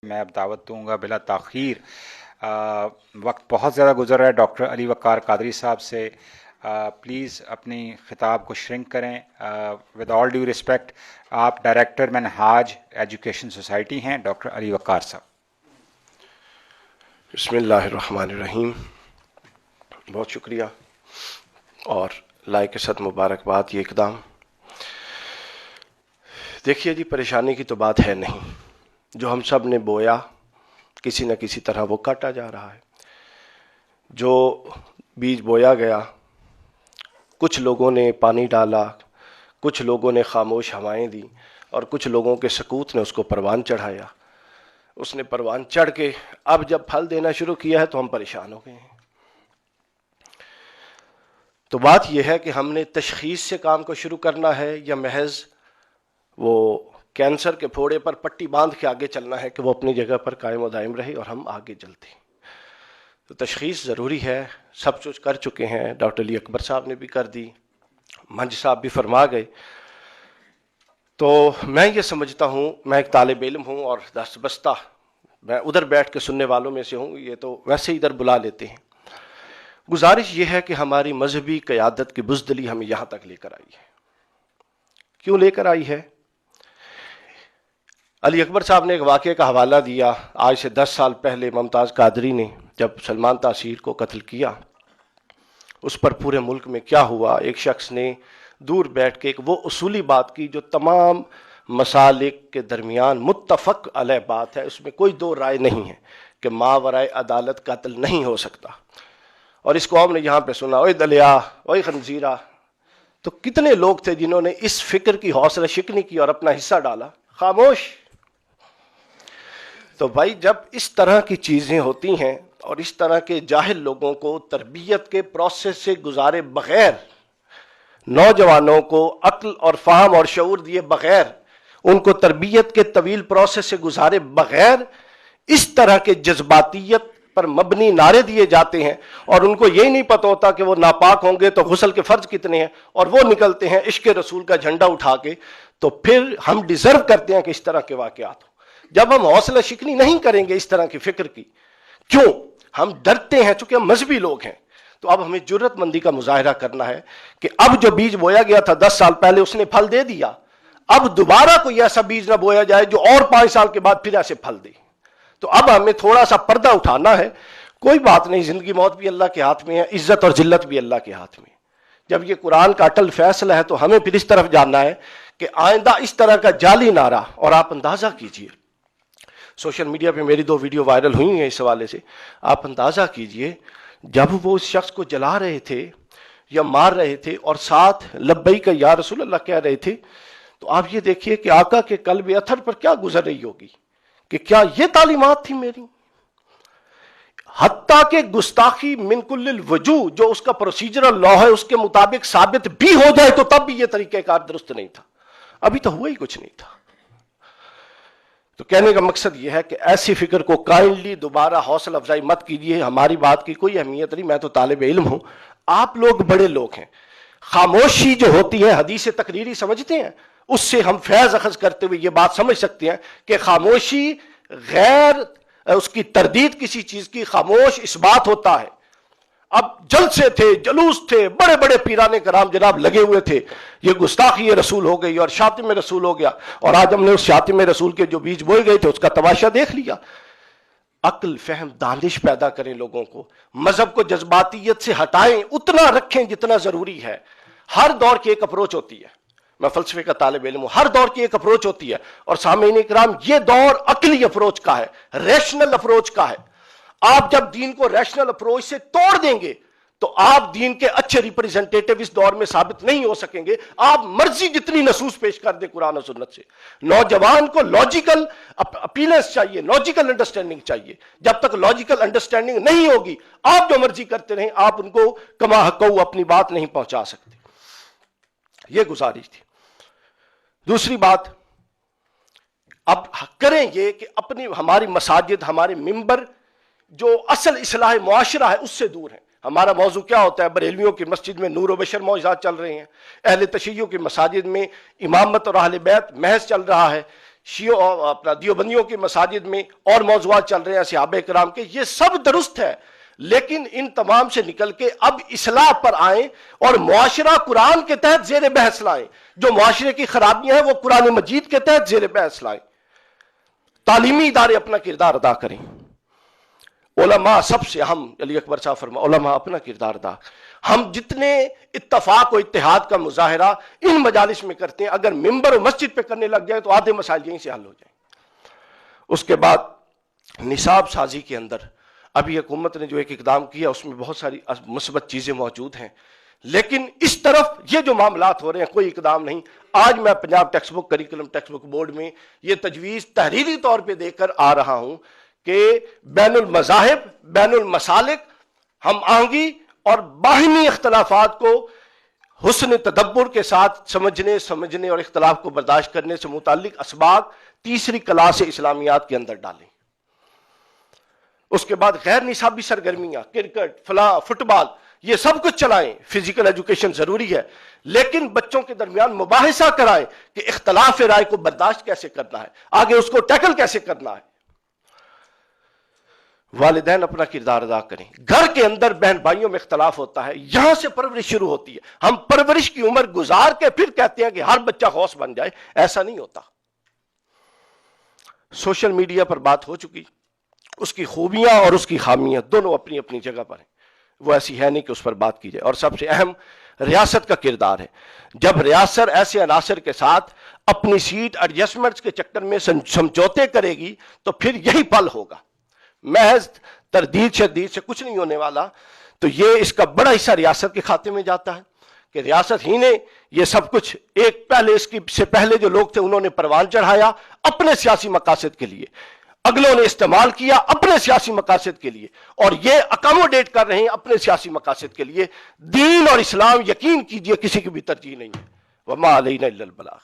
میں اب دعوت دوں گا بلا تاخیر. وقت بہت زیادہ گزر رہا ہے ڈاکٹر علی وقار قادری صاحب سے. پلیز اپنی خطاب کو شرنک کریں. ود آل ڈیو رسپیکٹ، آپ ڈائریکٹر منہاج ایجوکیشن سوسائٹی ہیں. ڈاکٹر علی وقار صاحب. بسم اللہ الرحمن الرحیم. بہت شکریہ اور لائق صد مبارکباد. یہ اقدام دیکھیے جی، پریشانی کی تو بات ہے نہیں. جو ہم سب نے بویا کسی نہ کسی طرح وہ کاٹا جا رہا ہے. جو بیج بویا گیا، کچھ لوگوں نے پانی ڈالا، کچھ لوگوں نے خاموش ہوائیں دی، اور کچھ لوگوں کے سکوت نے اس کو پروان چڑھایا. اس نے پروان چڑھ کے اب جب پھل دینا شروع کیا ہے تو ہم پریشان ہو گئے ہیں. تو بات یہ ہے کہ ہم نے تشخیص سے کام کو شروع کرنا ہے یا محض وہ کینسر کے پھوڑے پر پٹی باندھ کے آگے چلنا ہے کہ وہ اپنی جگہ پر قائم و دائم رہے اور ہم آگے چلتے ہیں. تو تشخیص ضروری ہے. سب کچھ کر چکے ہیں. ڈاکٹر علی اکبر صاحب نے بھی کر دی، منج صاحب بھی فرما گئے. تو میں یہ سمجھتا ہوں، میں ایک طالب علم ہوں اور دست بستہ میں ادھر بیٹھ کے سننے والوں میں سے ہوں. یہ تو ویسے ہی ادھر بلا لیتے ہیں. گزارش یہ ہے کہ ہماری مذہبی قیادت کی بزدلی ہمیں یہاں تک لے کر آئی ہے. کیوں لے کر آئی ہے؟ علی اکبر صاحب نے ایک واقعے کا حوالہ دیا. آج سے 10 سال پہلے ممتاز قادری نے جب سلمان تاثیر کو قتل کیا، اس پر پورے ملک میں کیا ہوا. ایک شخص نے دور بیٹھ کے ایک وہ اصولی بات کی جو تمام مسالک کے درمیان متفق علیہ بات ہے، اس میں کوئی دو رائے نہیں ہے کہ ماورائے عدالت قتل نہیں ہو سکتا. اور اس قوم نے یہاں پہ سنا اوئے دلیا اوئے خنزیرہ. تو کتنے لوگ تھے جنہوں نے اس فکر کی حوصلہ شکنی کی اور اپنا حصہ ڈالا؟ خاموش. تو بھائی، جب اس طرح کی چیزیں ہوتی ہیں اور اس طرح کے جاہل لوگوں کو تربیت کے پروسیس سے گزارے بغیر، نوجوانوں کو عقل اور فہم اور شعور دیے بغیر، ان کو تربیت کے طویل پروسیس سے گزارے بغیر اس طرح کے جذباتیت پر مبنی نعرے دیے جاتے ہیں، اور ان کو یہی نہیں پتہ ہوتا کہ وہ ناپاک ہوں گے تو غسل کے فرض کتنے ہیں، اور وہ نکلتے ہیں عشق رسول کا جھنڈا اٹھا کے. تو پھر ہم ڈیزرو کرتے ہیں کہ اس طرح کے واقعات ہوں. جب ہم حوصلہ شکنی نہیں کریں گے اس طرح کی فکر کی، کیوں؟ ہم ڈرتے ہیں چونکہ ہم مذہبی لوگ ہیں. تو اب ہمیں جرات مندی کا مظاہرہ کرنا ہے کہ اب جو بیج بویا گیا تھا 10 سال پہلے، اس نے پھل دے دیا. اب دوبارہ کوئی ایسا بیج نہ بویا جائے جو اور 5 سال کے بعد پھر ایسے پھل دے. تو اب ہمیں تھوڑا سا پردہ اٹھانا ہے. کوئی بات نہیں، زندگی موت بھی اللہ کے ہاتھ میں ہے، عزت اور ذلت بھی اللہ کے ہاتھ میں. جب یہ قرآن کا اٹل فیصلہ ہے تو ہمیں پھر اس طرف جاننا ہے کہ آئندہ اس طرح کا جعلی نعرہ، اور آپ اندازہ کیجئے، سوشل میڈیا پہ میری 2 ویڈیو وائرل ہوئی ہیں اس حوالے سے. آپ اندازہ کیجئے جب وہ اس شخص کو جلا رہے تھے یا مار رہے تھے اور ساتھ لبیک یا رسول اللہ کہہ رہے تھے، تو آپ یہ دیکھیے کہ آقا کے قلب اطہر پر کیا گزر رہی ہوگی کہ کیا یہ تعلیمات تھی میری. حتیٰ کہ گستاخی من کل الوجوہ جو اس کا پروسیجرل لا ہے اس کے مطابق ثابت بھی ہو جائے تو تب بھی یہ طریقہ کار درست نہیں تھا. ابھی تو ہوا ہی کچھ نہیں تھا. تو کہنے کا مقصد یہ ہے کہ ایسی فکر کو کائنڈلی دوبارہ حوصلہ افزائی مت کیجیے. ہماری بات کی کوئی اہمیت نہیں. میں تو طالب علم ہوں، آپ لوگ بڑے لوگ ہیں. خاموشی جو ہوتی ہے حدیث تقریری سمجھتے ہیں، اس سے ہم فیض اخذ کرتے ہوئے یہ بات سمجھ سکتے ہیں کہ خاموشی غیر اس کی تردید کسی چیز کی، خاموش اس بات ہوتا ہے. اب جلسے تھے، جلوس تھے، بڑے بڑے پیرانے کرام جناب لگے ہوئے تھے، یہ گستاخی رسول ہو گئی اور شاتم رسول ہو گیا. اور آج ہم نے اس شاتم رسول کے جو بیج بوئے گئے تھے اس کا تماشا دیکھ لیا. عقل، فہم، دانش پیدا کریں لوگوں کو. مذہب کو جذباتیت سے ہٹائیں، اتنا رکھیں جتنا ضروری ہے. ہر دور کی ایک اپروچ ہوتی ہے. میں فلسفے کا طالب علم ہوں. ہر دور کی ایک اپروچ ہوتی ہے، اور سامعین کرام یہ دور عقلی اپروچ کا ہے، ریشنل اپروچ کا ہے. آپ جب دین کو ریشنل اپروچ سے توڑ دیں گے تو آپ دین کے اچھے ریپرزنٹیٹو اس دور میں ثابت نہیں ہو سکیں گے. آپ مرضی جتنی نصوص پیش کر دیں قرآن و سنت سے. نوجوان کو لاجیکل اپیلنس چاہیے، لاجیکل انڈرسٹینڈنگ چاہیے. جب تک لاجیکل انڈرسٹینڈنگ نہیں ہوگی آپ جو مرضی کرتے رہیں، آپ ان کو کما حقو اپنی بات نہیں پہنچا سکتے. یہ گزارش تھی. دوسری بات، اب کریں یہ کہ ہماری مساجد، ہمارے ممبر جو اصل اصلاح معاشرہ ہے اس سے دور ہیں. ہمارا موضوع کیا ہوتا ہے؟ بریلویوں کی مسجد میں نور و بشر معجزات چل رہے ہیں، اہل تشیع کی مساجد میں امامت اور اہل بیت محض چل رہا ہے. شیعوں اپنا دیوبندیوں کی مساجد میں اور موضوعات چل رہے ہیں صحابہ کرام کے، یہ سب درست ہے، لیکن ان تمام سے نکل کے اب اصلاح پر آئیں اور معاشرہ قرآن کے تحت زیر بحث لائیں، جو معاشرے کی خرابیاں ہیں وہ قرآن مجید کے تحت زیر بحث لائیں، تعلیمی ادارے اپنا کردار ادا کریں، علماء سب سے اہم، علی اکبر صاحب فرما علماء اپنا کردار ادا، ہم جتنے اتفاق و اتحاد کا مظاہرہ ان مجالس میں کرتے ہیں، اگر ممبر و مسجد پہ کرنے لگ جائے تو آدھے مسائل یہیں سے حل ہو جائیں۔ اس کے بعد نصاب سازی کے اندر ابھی حکومت نے جو ایک اقدام کیا اس میں بہت ساری مثبت چیزیں موجود ہیں، لیکن اس طرف یہ جو معاملات ہو رہے ہیں کوئی اقدام نہیں۔ آج میں Punjab text book curriculum text book board میں یہ تجویز تحریری طور پہ دے کر آ رہا ہوں کہ بین المذاہب، بین المسالک، ہم آہنگی اور باہمی اختلافات کو حسن تدبر کے ساتھ سمجھنے اور اختلاف کو برداشت کرنے سے متعلق اسباق تیسری کلاس اسلامیات کے اندر ڈالیں۔ اس کے بعد غیر نصابی سرگرمیاں، کرکٹ، فٹ بال، یہ سب کچھ چلائیں، فزیکل ایجوکیشن ضروری ہے، لیکن بچوں کے درمیان مباحثہ کرائیں کہ اختلاف رائے کو برداشت کیسے کرنا ہے، آگے اس کو ٹیکل کیسے کرنا ہے۔ والدین اپنا کردار ادا کریں، گھر کے اندر بہن بھائیوں میں اختلاف ہوتا ہے، یہاں سے پرورش شروع ہوتی ہے، ہم پرورش کی عمر گزار کے پھر کہتے ہیں کہ ہر بچہ غوث بن جائے، ایسا نہیں ہوتا۔ سوشل میڈیا پر بات ہو چکی، اس کی خوبیاں اور اس کی خامیاں دونوں اپنی اپنی جگہ پر ہیں، وہ ایسی ہے نہیں کہ اس پر بات کی جائے۔ اور سب سے اہم ریاست کا کردار ہے، جب ریاست ایسے عناصر کے ساتھ اپنی سیٹ ایڈجسٹمنٹس کے چکر میں سمجھوتے کرے گی تو پھر یہی پل ہوگا، محض تردید شدید سے کچھ نہیں ہونے والا۔ تو یہ اس کا بڑا حصہ ریاست کے کھاتے میں جاتا ہے کہ ریاست ہی نے یہ سب کچھ، ایک پہلے اس کی سے پہلے جو لوگ تھے انہوں نے پروان چڑھایا اپنے سیاسی مقاصد کے لیے، اگلوں نے استعمال کیا اپنے سیاسی مقاصد کے لیے، اور یہ اکاموڈیٹ کر رہے ہیں اپنے سیاسی مقاصد کے لیے۔ دین اور اسلام یقین کیجئے کسی کی بھی ترجیح نہیں ہے۔ وما علینا الا البلاغ۔